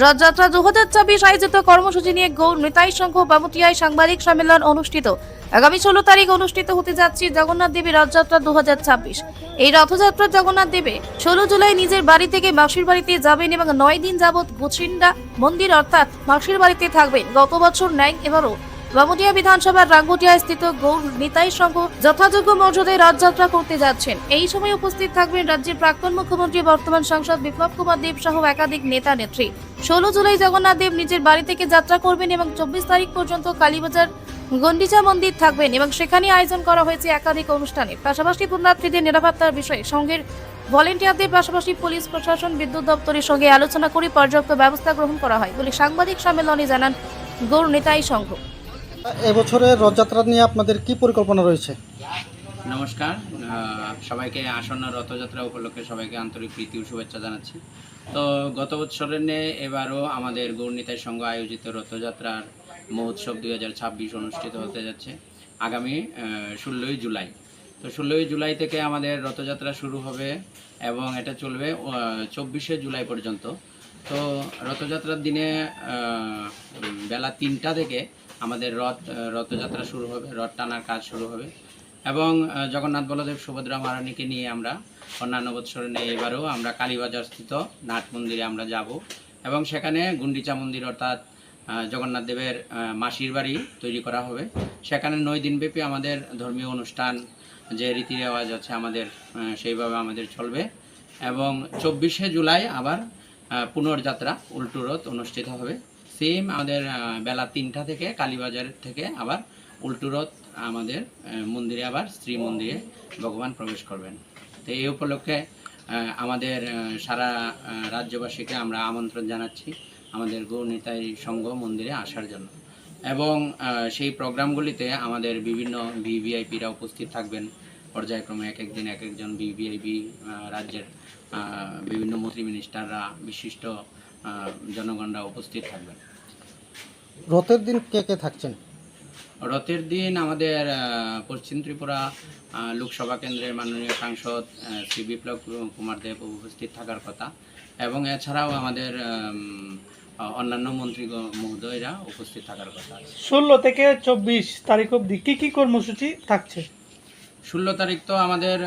রথযাত্রা 2026 আয়োজিত কর্মসূচি নিয়ে গৌর নিতাই সংঘ বামুটিয়ায় সাংবাদিক সম্মেলন অনুষ্ঠিত। আগামী 16 তারিখ অনুষ্ঠিত হতে যাচ্ছে জগন্নাথ দেবী রথযাত্রা 2026। এই রথযাত্রা জগন্নাথ দেবী 16 জুলাই নিজের বাড়ি থেকে মাসির বাড়িতে যাবেন এবং 9 দিন যাবৎ গোচিন্দা মন্দির অর্থাৎ মাসির বাড়িতে থাকবেন। গত বছর ন্যায় এবারও বামুটিয়া বিধানসভার রাঙ্গুটিয়া স্থিত গৌর নিতাই সংঘ যথাযোগ্য মর্যাদায় রথযাত্রা করতে যাচ্ছেন। এই সময় উপস্থিত থাকবেন রাজ্যের প্রাক্তন মুখ্যমন্ত্রী বর্তমান সাংসদ বিপ্লব কুমার দেব সহ একাধিক নেতা নেত্রী। 16 জুলাই জগন্নাথ দেব নিজের বাড়ি থেকে যাত্রা করবেন এবং 24 তারিখ পর্যন্ত কালীবাজার গন্ডিচা মন্দির থাকবেন এবং সেখানে আয়োজন করা হয়েছে একাধিক অনুষ্ঠানের পাশাপাশি পুণ্যার্থীদের নিরাপত্তার বিষয়ে সংঘের ভলেন্টিয়ারদের পাশাপাশি পুলিশ প্রশাসন বিদ্যুৎ দপ্তরের সঙ্গে আলোচনা করে পর্যাপ্ত ব্যবস্থা গ্রহণ করা হয় বলে সাংবাদিক সম্মেলনে জানান গৌর নিতাই সংঘ। এবছরের রথযাত্রা নিয়ে আপনাদের কি পরিকল্পনা রয়েছে? নমস্কার, সবাইকে আসন্ন রথযাত্রা উপলক্ষে সবাইকে আন্তরিক প্রীতি ও শুভেচ্ছা জানাচ্ছি। তো গত বছরের নিয়ে এবারও আমাদের গৌর নিতাই সংঘ আয়োজিত রথযাত্রার মহোৎসব 2026 অনুষ্ঠিত হতে যাচ্ছে আগামী 16ই জুলাই। তো 16ই জুলাই থেকে আমাদের রথযাত্রা শুরু হবে এবং এটা চলবে 24শে জুলাই পর্যন্ত। তো রথযাত্রার দিনে বেলা 3টা থেকে আমাদের রথযাত্রা শুরু হবে, রথ টানার কাজ শুরু হবে এবং জগন্নাথ বলদেব সুভদ্রা মহারানীকে নিয়ে আমরা অন্যান্য বৎসরে নিয়ে এবারেও আমরা কালীবাজার স্থিত নাট মন্দিরে আমরা যাব এবং সেখানে গুন্ডিচা মন্দির অর্থাৎ জগন্নাথ দেবের মাসির বাড়ি তৈরি করা হবে। সেখানে 9 দিনব্যাপী আমাদের ধর্মীয় অনুষ্ঠান যে রীতি রেওয়াজ আছে আমাদের সেইভাবে আমাদের চলবে এবং 24শে জুলাই আবার পুনর্যাত্রা উল্টো রথ অনুষ্ঠিত হবে। সেম আমাদের বেলা 3টা থেকে কালীবাজার থেকে আবার উল্টো রথ আমাদের মন্দিরে আবার শ্রী মন্দিরে ভগবান প্রবেশ করবেন। তো এই উপলক্ষে আমাদের সারা রাজ্যবাসীকে আমরা আমন্ত্রণ জানাচ্ছি আমাদের গৌর নিতাই সংঘ মন্দিরে আসার জন্য এবং সেই প্রোগ্রামগুলিতে আমাদের বিভিন্ন ভিভিআইপিরা উপস্থিত থাকবেন। পর্যায়ক্রমে এক একদিন এক একজন ভিভিআইপি রাজ্যের বিভিন্ন মন্ত্রী মিনিস্টাররা বিশিষ্ট জনগণরা উপস্থিত থাকবেন। রথের দিন কে কে থাকছেন? রথের দিন আমাদের পশ্চিম ত্রিপুরা লোকসভা কেন্দ্রের মাননীয় সাংসদ শ্রী বিপ্লব কুমার দেব উপস্থিত থাকার কথা এবং এছাড়াও আমাদের অন্যান্য মন্ত্রী মহোদয়রা উপস্থিত থাকার কথা। 16 থেকে 24 তারিখ অবধি কি কর্মসূচি থাকছে? 16 তারিখ তো আমাদের